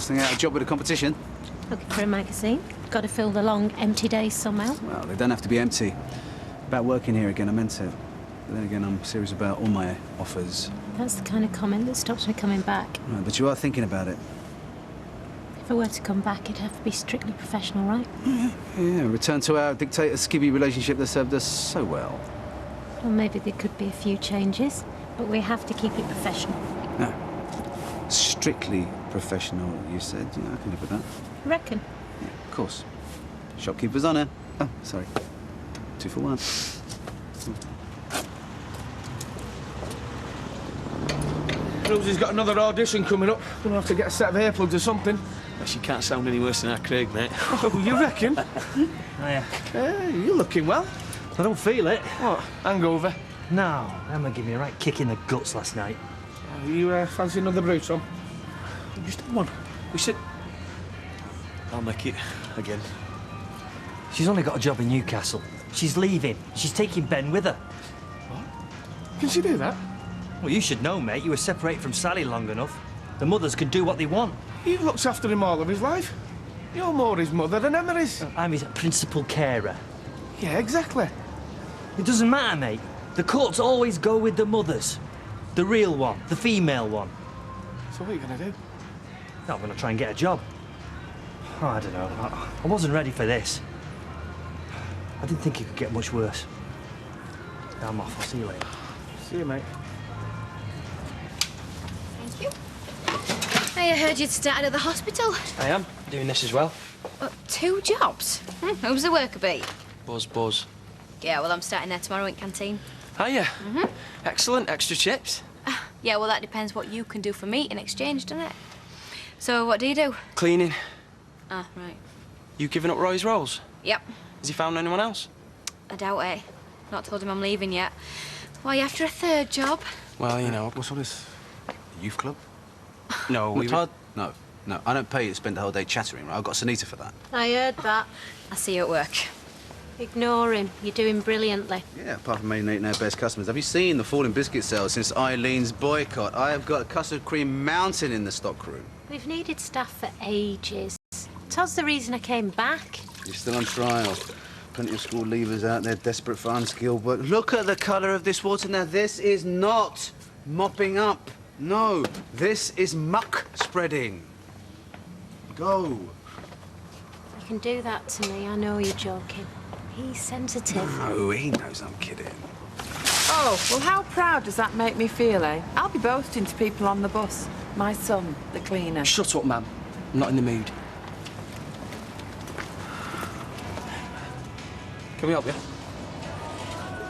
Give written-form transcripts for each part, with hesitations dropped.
Sussing out a job with a competition? Looking for a magazine. Got to fill the long, empty days somehow. Well, they don't have to be empty. About working here again, I meant it. But then again, I'm serious about all my offers. That's the kind of comment that stops me coming back. Right, but you are thinking about it. If I were to come back, it'd have to be strictly professional, right? Yeah, return to our dictator-skivvy relationship that served us so well. Well, maybe there could be a few changes, but we have to keep it professional. No. Strictly professional, you said. Yeah, I can live with that. Reckon? Yeah, of course. Shopkeeper's honour. Oh, sorry. 2 for 1. Rosie's got another audition coming up. Gonna have to get a set of earplugs or something. Well, she can't sound any worse than our Craig, mate. Oh, you reckon? Hiya. You're looking well. I don't feel it. What, hangover? No, Emma gave me a right kick in the guts last night. You fancy another brew, Tom? Just have one. We should... I'll make it again. She's only got a job in Newcastle. She's leaving. She's taking Ben with her. What? Can she do that? Well, you should know, mate. You were separated from Sally long enough. The mothers can do what they want. He looks after him all of his life. You're more his mother than Emma is. I'm his principal carer. Yeah, exactly. It doesn't matter, mate. The courts always go with the mothers. The real one, the female one. So what are you going to do? No, I'm going to try and get a job. Oh, I don't know. I wasn't ready for this. I didn't think it could get much worse. Now I'm off. I'll see you later. See you, mate. Thank you. I heard you'd started at the hospital. I am, doing this as well. 2 jobs? Who's the worker be? Buzz. Yeah, well, I'm starting there tomorrow in canteen. Are you? Excellent. Extra chips. Yeah, well, that depends what you can do for me in exchange, doesn't it? So, what do you do? Cleaning. Ah, right. You giving up Roy's roles? Yep. Has he found anyone else? I doubt it. Not told him I'm leaving yet. Why, you after a 3rd job? Well, you know. What's all this? Youth club? No, we... Todd? No. I don't pay you to spend the whole day chattering, right? I've got Sunita for that. I heard that. I'll see you at work. Ignore him. You're doing brilliantly. Yeah, apart from making our best customers. Have you seen the fall in biscuit sales since Eileen's boycott? I have got a custard cream mountain in the stockroom. We've needed staff for ages. Todd's the reason I came back. You're still on trial. Plenty of school leavers out there desperate for unskilled work. Look at the colour of this water now. This is not mopping up. No, this is muck spreading. Go. You can do that to me. I know you're joking. He's sensitive. No, he knows I'm kidding. Oh, well, how proud does that make me feel, eh? I'll be boasting to people on the bus. My son, the cleaner. Shut up, ma'am. I'm not in the mood. Can we help you?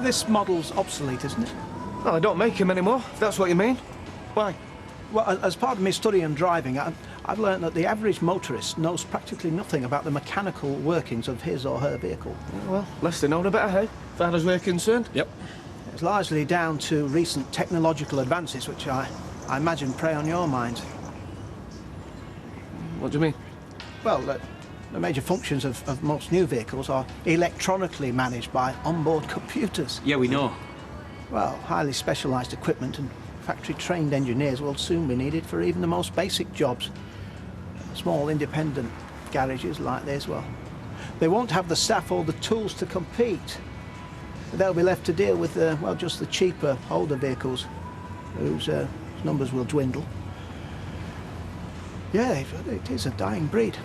This model's obsolete, isn't it? Well, I don't make him anymore, if that's what you mean. Why? Well, as part of my study and driving, I've learned that the average motorist knows practically nothing about the mechanical workings of his or her vehicle. Yeah, well, less they know the better, hey? As far as we're concerned. Yep. It's largely down to recent technological advances, which I imagine prey on your mind. What do you mean? Well, the major functions of most new vehicles are electronically managed by onboard computers. Yeah, we know. Well, highly specialised equipment and factory-trained engineers will soon be needed for even the most basic jobs. Small independent garages like this, well, they won't have the staff or the tools to compete. They'll be left to deal with, well, just the cheaper, older vehicles, whose numbers will dwindle. Yeah, it is a dying breed.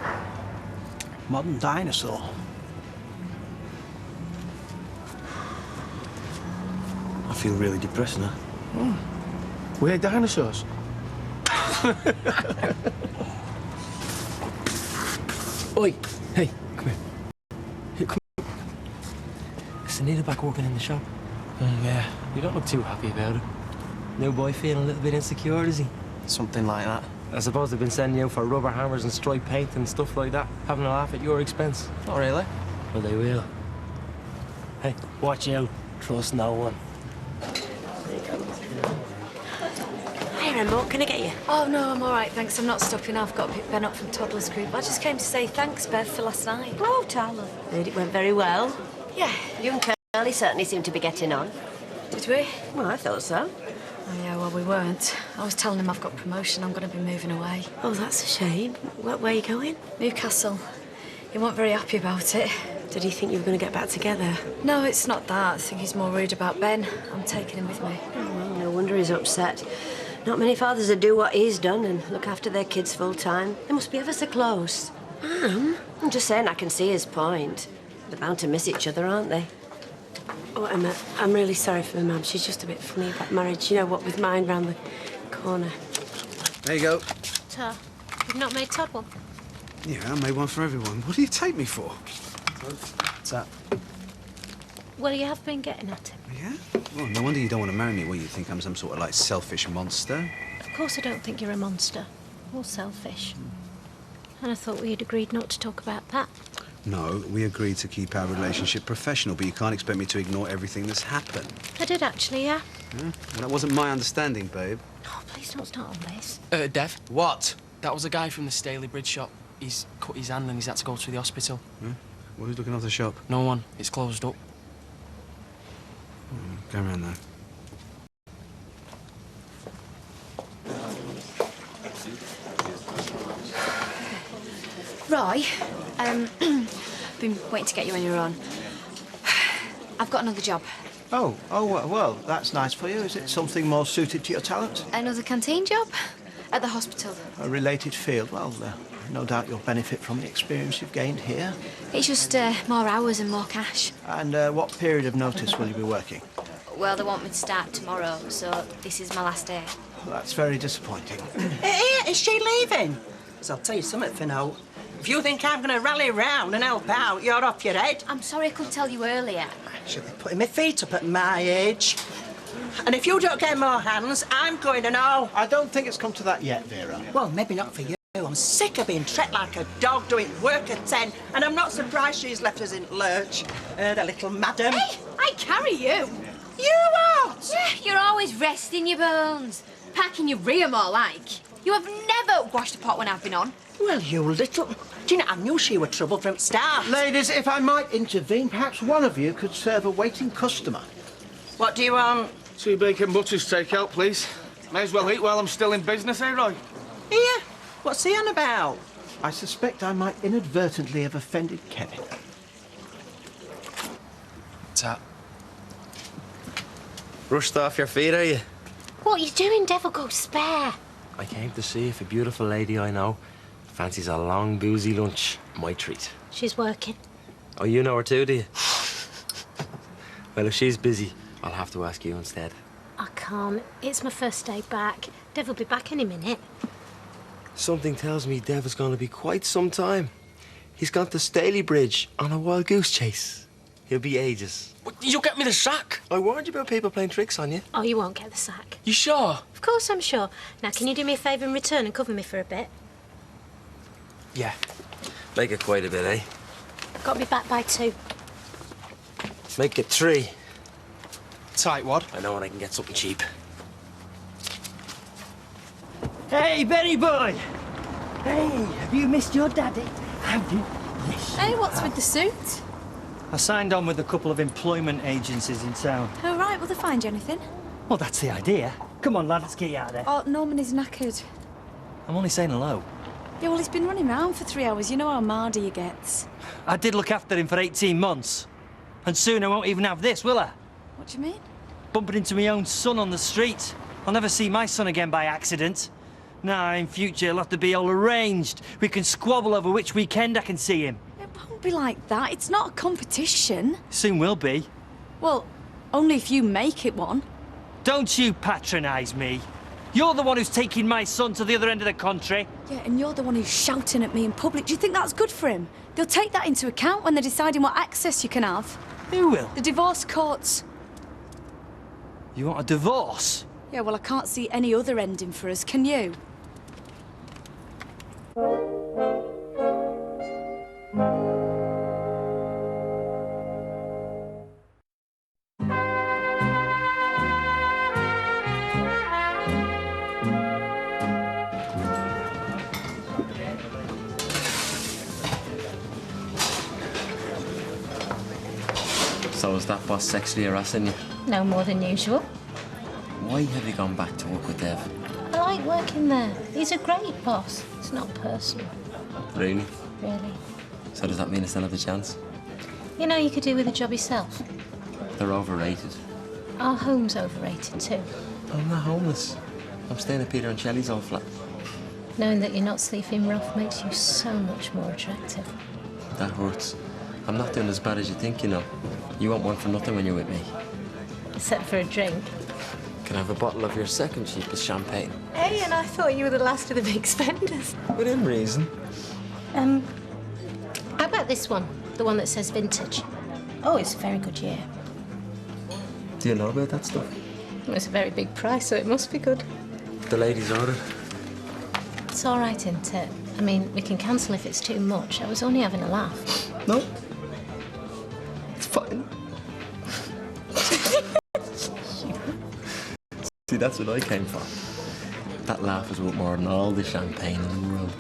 Modern dinosaur. I feel really depressed now. Oh. We're dinosaurs. Oi! Hey, come here. Here, come here. Is Anita back working in the shop? Yeah. You don't look too happy about it. New boy feeling a little bit insecure, is he? Something like that. I suppose they've been sending you out for rubber hammers and stripe paint and stuff like that, having a laugh at your expense. Not really. Well, they will. Hey, watch out. Trust no one. Hi, Remote. Can I get you? Oh, no, I'm all right, thanks. I'm not stopping. I've got to pick Ben up from Toddler's Group. I just came to say thanks, Bev, for last night. Oh, Tyler. Heard it went very well. Yeah. You and Curly certainly seem to be getting on. Did we? Well, I thought so. Oh, yeah, well, we weren't. I was telling him I've got promotion, I'm going to be moving away. Oh, that's a shame. Where are you going? Newcastle. He wasn't very happy about it. Did he think you were going to get back together? No, it's not that. I think he's more worried about Ben. I'm taking him with me. Oh, well, no wonder he's upset. Not many fathers would do what he's done and look after their kids full time. They must be ever so close. I'm just saying I can see his point. They're bound to miss each other, aren't they? Oh, Emma, I'm really sorry for Mum. She's just a bit funny about marriage. You know what, with mine round the corner. There you go. Ta. You've not made Todd one? Yeah, I made one for everyone. What do you take me for? What's that? Well, you have been getting at him. Yeah? Well, no wonder you don't want to marry me. Well, you think I'm some sort of, like, selfish monster. Of course I don't think you're a monster. Or selfish. And I thought we had agreed not to talk about that. No, we agreed to keep our relationship professional, but you can't expect me to ignore everything that's happened. I did, actually, yeah. Yeah? Well, that wasn't my understanding, babe. Oh, please don't start on this. Dev, What? that was a guy from the Staley Bridge shop. He's cut his hand and he's had to go to the hospital. Yeah? Well, who's looking after the shop? No one. It's closed up. Go around there. Roy, been waiting to get you when you're on. I've got another job. Oh, well, that's nice for you. Is it something more suited to your talent? Another canteen job? At the hospital. A related field? Well, no doubt you'll benefit from the experience you've gained here. It's just more hours and more cash. And what period of notice will you be working? Well, they want me to start tomorrow, so this is my last day. Well, that's very disappointing. Is she leaving? So I'll tell you something for now. If you think I'm going to rally round and help out, you're off your head. I'm sorry I couldn't tell you earlier. I should be putting my feet up at my age. And if you don't get more hands, I'm going to know. I don't think it's come to that yet, Vera. Well, maybe not for you. I'm sick of being treated like a dog doing work at 10, and I'm not surprised she's left us in lurch. The little madam. Hey, I carry you. You what? Yeah, you're always resting your bones, packing your rear more like. You have never washed a pot when I've been on. Well, you little... Do you know, I knew she was trouble from the start. Ladies, if I might intervene, perhaps one of you could serve a waiting customer. What do you want? 2 bacon butchers takeout, please. May as well eat while I'm still in business, eh, Roy? Here? What's he on about? I suspect I might inadvertently have offended Kevin. Tap. Rushed off your feet, are you? What are you doing, Devil? Go spare. I came to see if a beautiful lady I know fancies a long, boozy lunch. My treat. She's working. Oh, you know her too, do you? Well, if she's busy, I'll have to ask you instead. I can't. It's my first day back. Dev will be back any minute. Something tells me Dev is going to be quite some time. He's gone to Staley Bridge on a wild goose chase. He'll be ages. You'll get me the sack. I warned you about people playing tricks on you. Oh, you won't get the sack. You sure? Of course I'm sure. Now, can you do me a favour in return and cover me for a bit? Yeah. Make it quite a bit, eh? Got to be back by 2. Make it 3. Tight wad. I know when I can get something cheap. Hey, Benny boy! Hey, have you missed your daddy? Have you? Yes. Hey, what's with the suit? I signed on with a couple of employment agencies in town. Oh, right, will they find you anything? Well, that's the idea. Come on, lad, let's get you out of there. Oh, Norman is knackered. I'm only saying hello. Yeah, well, he's been running around for 3 hours. You know how mardy he gets. I did look after him for 18 months. And soon I won't even have this, will I? What do you mean? Bumping into my own son on the street. I'll never see my son again by accident. Nah, in future, it'll have to be all arranged. We can squabble over which weekend I can see him. It won't be like that. It's not a competition. Soon will be. Well, only if you make it one. Don't you patronise me. You're the one who's taking my son to the other end of the country. Yeah, and you're the one who's shouting at me in public. Do you think that's good for him? They'll take that into account when they're deciding what access you can have. Who will? The divorce courts. You want a divorce? Yeah, well, I can't see any other ending for us, can you? So is that boss sexually harassing you? No more than usual. Why have you gone back to work with Dev? I like working there. He's a great boss. It's not personal. Really? Really. So does that mean I still have a chance? You know, you could do with a job yourself. They're overrated. Our home's overrated too. I'm not homeless. I'm staying at Peter and Shelley's old flat. Knowing that you're not sleeping rough makes you so much more attractive. That hurts. I'm not doing as bad as you think, you know. You want one for nothing when you're with me. Except for a drink. Can I have a bottle of your second cheapest champagne? Hey, and I thought you were the last of the big spenders. Within reason. How about this one? The one that says vintage. Oh, it's a very good year. Do you know about that stuff? Well, it's a very big price, so it must be good. The ladies ordered. It's all right, isn't it? I mean, we can cancel if it's too much. I was only having a laugh. No. It's fine. See, that's what I came for. That laugh is worth more than all the champagne in the world.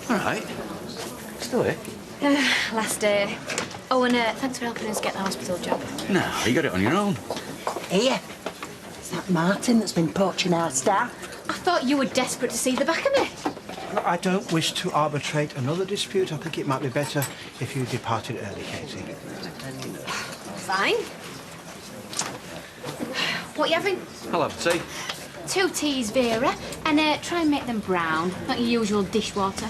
All right. Still here? Last day. Oh, and thanks for helping us get the hospital job. No, you got it on your own. Here. Is that Martin that's been poaching our staff? I thought you were desperate to see the back of me. I don't wish to arbitrate another dispute. I think it might be better if you departed early, Katie. Fine. What you having? I'll have tea. 2 teas, Vera, and try and make them brown, not your usual dishwater.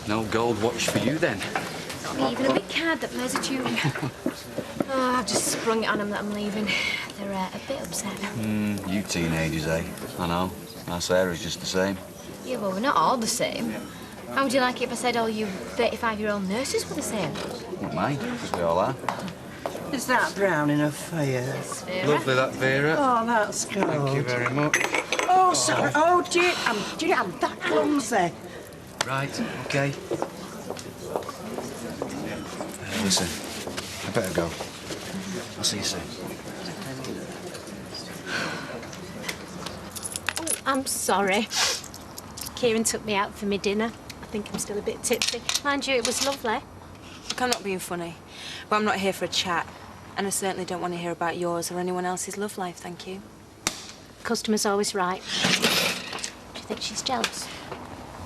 No gold watch for you, then. Not even a big card that plays a tune. Oh, I've just sprung it on them that I'm leaving. They're a bit upset. You teenagers, eh? I know. Our Sarah's just the same. Yeah, well, we're not all the same. How would you like it if I said all you 35-year-old nurses were the same? Not mine, because we all are. Is that brown enough for you? Vera? Lovely, that, Vera. Oh, that's good. Thank you very much. Oh, sorry. Oh, dear, I'm that clumsy. Right, OK. Listen, I better go. I'll see you soon. Oh, I'm sorry. Kieran took me out for my dinner. I think I'm still a bit tipsy. Mind you, it was lovely. Look, I'm not being funny, but I'm not here for a chat. And I certainly don't want to hear about yours or anyone else's love life, thank you. Customer's always right. Do you think she's jealous?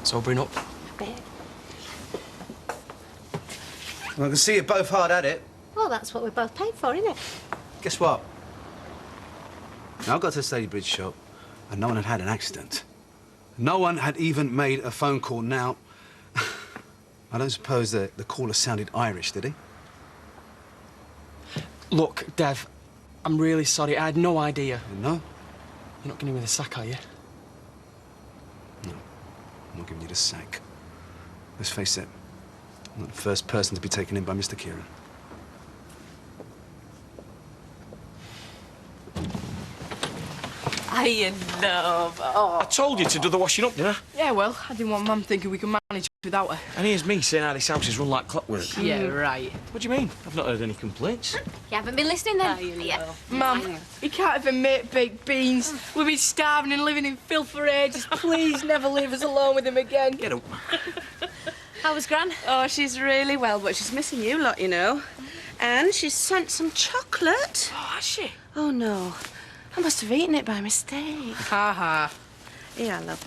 Sobering up. A bit. Well, I can see you're both hard at it. Well, that's what we're both paid for, isn't it? Guess what? Now, I got to the Stalybridge shop, and no one had had an accident. No one had even made a phone call. Now, I don't suppose the caller sounded Irish, did he? Look, Dev, I'm really sorry. I had no idea. No? You're not giving me the sack, are you? No. I'm not giving you the sack. Let's face it, I'm not the first person to be taken in by Mr. Kieran. Hiya, love. Oh. I told you to do the washing up, didn't I? Yeah, well, I didn't want Mum thinking we could manage without her. And here's me saying how this house is run like clockwork. Yeah, right. What do you mean? I've not heard any complaints. You haven't been listening then? Mum, you can't even make baked beans. We've been starving and living in filth for ages. Please never leave us alone with him again. Get up. How was Gran? Oh, she's really well, but she's missing you lot, you know. And she's sent some chocolate. Oh, has she? Oh, no. I must have eaten it by mistake. Ha ha. Yeah, love.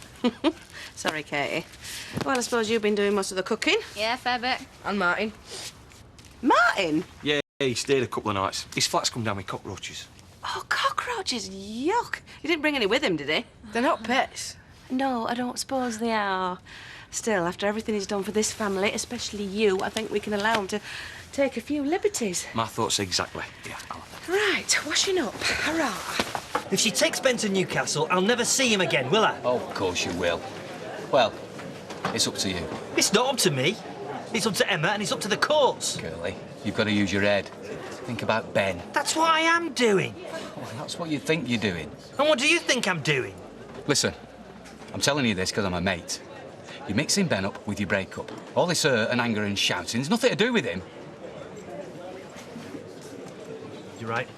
Sorry, Katie. Well, I suppose you've been doing most of the cooking. Yeah, fair bit. And Martin. Martin? Yeah, he stayed a couple of nights. His flat's come down with cockroaches. Oh, cockroaches. Yuck. He didn't bring any with him, did he? They're not pets. No, I don't suppose they are. Still, after everything he's done for this family, especially you, I think we can allow him to take a few liberties. My thoughts exactly. Yeah, Right, washing up. Hurrah. If she takes Ben to Newcastle, I'll never see him again, will I? Oh, of course you will. Well, it's up to you. It's not up to me. It's up to Emma and it's up to the courts. Curly, you've got to use your head. Think about Ben. That's what I am doing. Oh, that's what you think you're doing. And what do you think I'm doing? Listen, I'm telling you this because I'm a mate. You're mixing Ben up with your breakup. All this hurt and anger and shouting's nothing to do with him. You're right.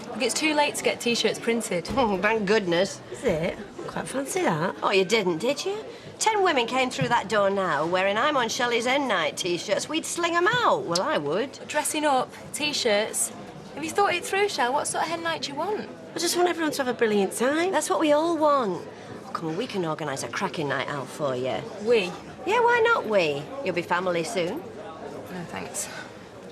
Look, it's too late to get T-shirts printed. Oh, thank goodness. Is it? Quite fancy that. Oh, you didn't, did you? 10 women came through that door now wearing I'm on Shelley's End Night T-shirts. We'd sling them out. Well, I would. Dressing up, T-shirts. Have you thought it through, Shell? What sort of hen night do you want? I just want everyone to have a brilliant time. That's what we all want. Oh, come on, we can organise a cracking night out for you. We? Yeah, why not we? You'll be family soon. No, thanks.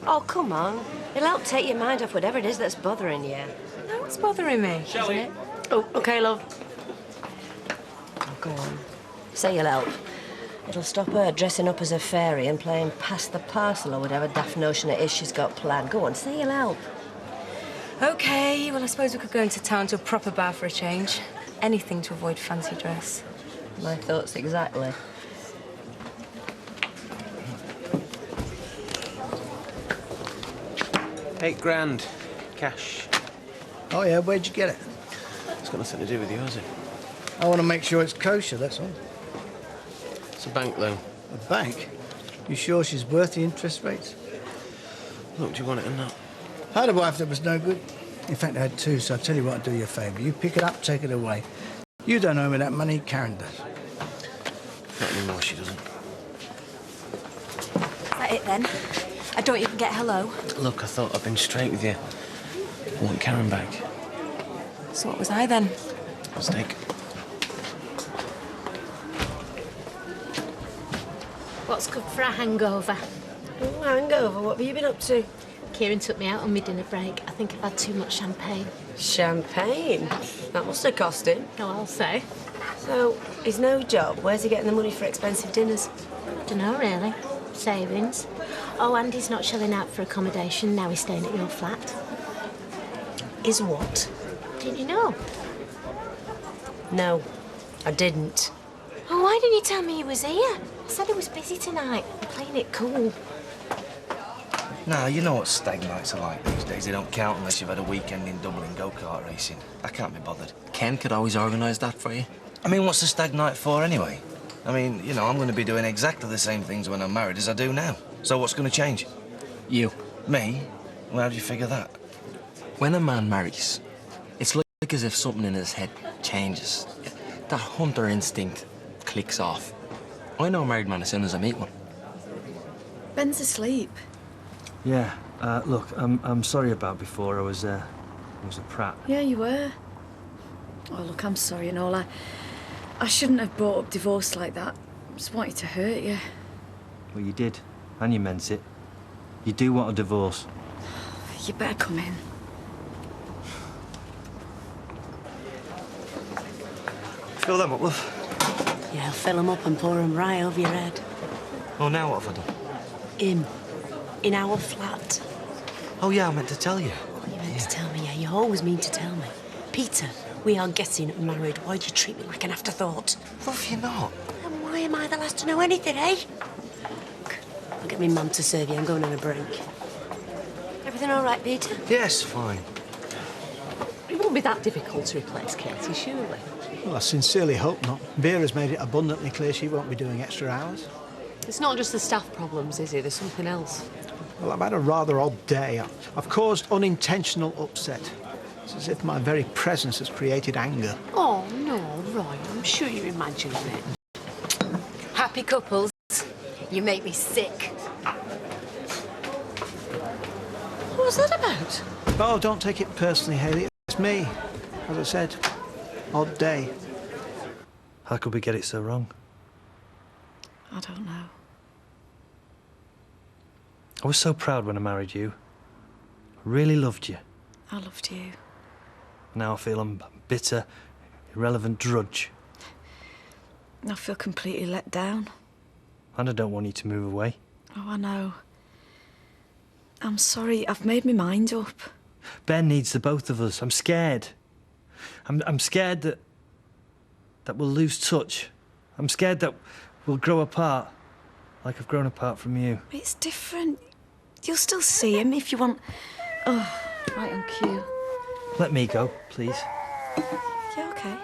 Oh, come on. It'll help take your mind off whatever it is that's bothering you. No, what's bothering me? Shelley. Isn't it? Oh, OK, love. Oh, go on. Say you'll help. It'll stop her dressing up as a fairy and playing pass the parcel or whatever daft notion it is she's got planned. Go on, say you'll help. OK, well, I suppose we could go into town to a proper bar for a change. Anything to avoid fancy dress. My thoughts exactly. £8 cash. Oh, yeah, where'd you get it? It's got nothing to do with you, has it? I want to make sure it's kosher, that's all. It's a bank loan. A bank? You sure she's worth the interest rates? Look, do you want it or not? I had a wife that was no good. In fact, I had two, so I'll tell you what, I'll do you a favour. You pick it up, take it away. You don't owe me that money, Karen does. Not anymore, she doesn't. Is that it, then? I don't even get hello. Look, I thought I'd been straight with you. I want Karen back. So what was I, then? Mistake. What's good for a hangover? Oh, hangover? What have you been up to? Kieran took me out on my dinner break. I think I've had too much champagne. Champagne? That must have cost him. No, I'll say. So, he's no job. Where's he getting the money for expensive dinners? Dunno, really. Savings. Oh, and he's not shelling out for accommodation. Now he's staying at your flat. Is what? Didn't you know? No, I didn't. Oh, why didn't you tell me he was here? I said he was busy tonight. I'm playing it cool. Nah, you know what stag nights are like these days. They don't count unless you've had a weekend in Dublin go-kart racing. I can't be bothered. Ken could always organise that for you. I mean, what's the stag night for anyway? I mean, you know, I'm going to be doing exactly the same things when I'm married as I do now. So what's going to change? You. Me? Well, how do you figure that? When a man marries, it's like as if something in his head changes. That hunter instinct clicks off. I know a married man as soon as I meet one. Ben's asleep. Yeah, look, I'm sorry about before. I was a prat. Yeah, you were. Oh, look, I'm sorry and all. I shouldn't have brought up divorce like that. I just wanted to hurt you. Well, you did, and you meant it. You do want a divorce. You better come in. Fill them up, love. Yeah, fill them up and pour them right over your head. Oh, now what have I done? In our flat. Oh, yeah, I meant to tell you. Oh, you meant to tell me, yeah. You always mean to tell me. Peter, we are getting married. Why do you treat me like an afterthought? Love, you're not. And why am I the last to know anything, eh? Look, I'll get me mum to serve you. I'm going on a break. Everything all right, Peter? Yes, fine. It won't be that difficult to replace Katie, surely. Well, I sincerely hope not. Vera's made it abundantly clear she won't be doing extra hours. It's not just the staff problems, is it? There's something else. Well, I've had a rather odd day. I've caused unintentional upset. It's as if my very presence has created anger. Oh, no, Roy, I'm sure you're imagining it. Happy couples. You make me sick. What was that about? Oh, don't take it personally, Hayley. It's me. As I said, odd day. How could we get it so wrong? I don't know. I was so proud when I married you. I really loved you. I loved you. Now I feel I'm a bitter, irrelevant drudge. I feel completely let down. And I don't want you to move away. Oh, I know. I'm sorry. I've made my mind up. Ben needs the both of us. I'm scared. I'm scared that we'll lose touch. I'm scared that we'll grow apart, like I've grown apart from you. It's different. You'll still see him if you want. Oh, right on cue. Let me go, please. Yeah, okay.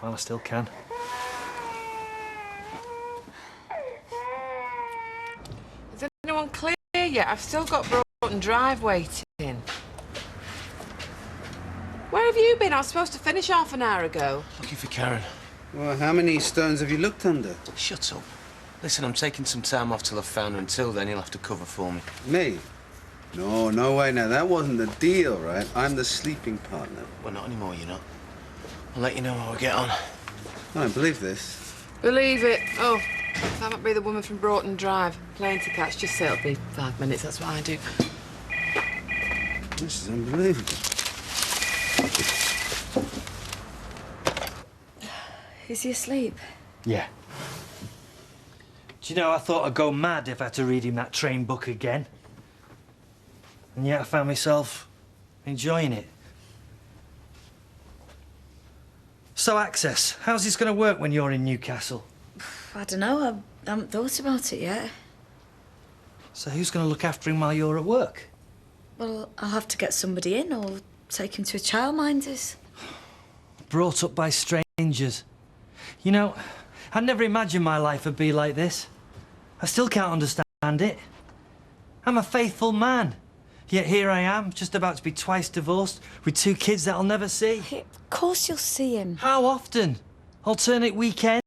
While I still can. Is anyone clear yet? I've still got Broughton Drive waiting. Where have you been? I was supposed to finish half an hour ago. Looking for Karen. Well, how many stones have you looked under? Shut up. Listen, I'm taking some time off till I've found her. Until then, you'll have to cover for me. Me? No, no way now. That wasn't the deal, right? I'm the sleeping partner. Well, not anymore, you're not. I'll let you know how we get on. I don't believe this. Believe it. Oh, that might be the woman from Broughton Drive. Plane to catch. Just say it'll be 5 minutes. That's what I do. This is unbelievable. Is he asleep? Yeah. Do you know, I thought I'd go mad if I had to read him that train book again. And yet I found myself enjoying it. So, Access, how's this going to work when you're in Newcastle? I don't know. I haven't thought about it yet. So who's going to look after him while you're at work? Well, I'll have to get somebody in or take him to a childminder's. Brought up by strangers. You know, I never imagined my life would be like this. I still can't understand it. I'm a faithful man. Yet here I am, just about to be twice divorced, with 2 kids that I'll never see. Of course you'll see him. How often? Alternate weekends?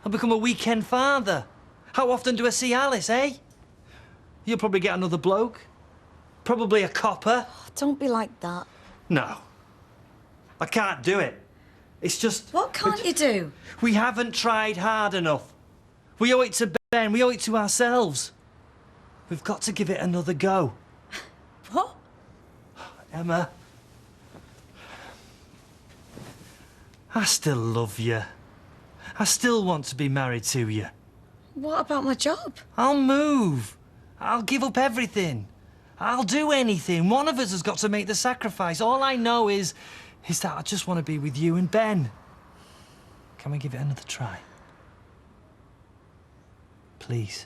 I'll become a weekend father. How often do I see Alice, eh? You'll probably get another bloke. Probably a copper. Don't be like that. No. I can't do it. It's just... What can't you do? We haven't tried hard enough. We owe it to Ben, we owe it to ourselves. We've got to give it another go. What? Emma. I still love you. I still want to be married to you. What about my job? I'll move. I'll give up everything. I'll do anything. One of us has got to make the sacrifice. All I know is that I just want to be with you and Ben. Can we give it another try? Please.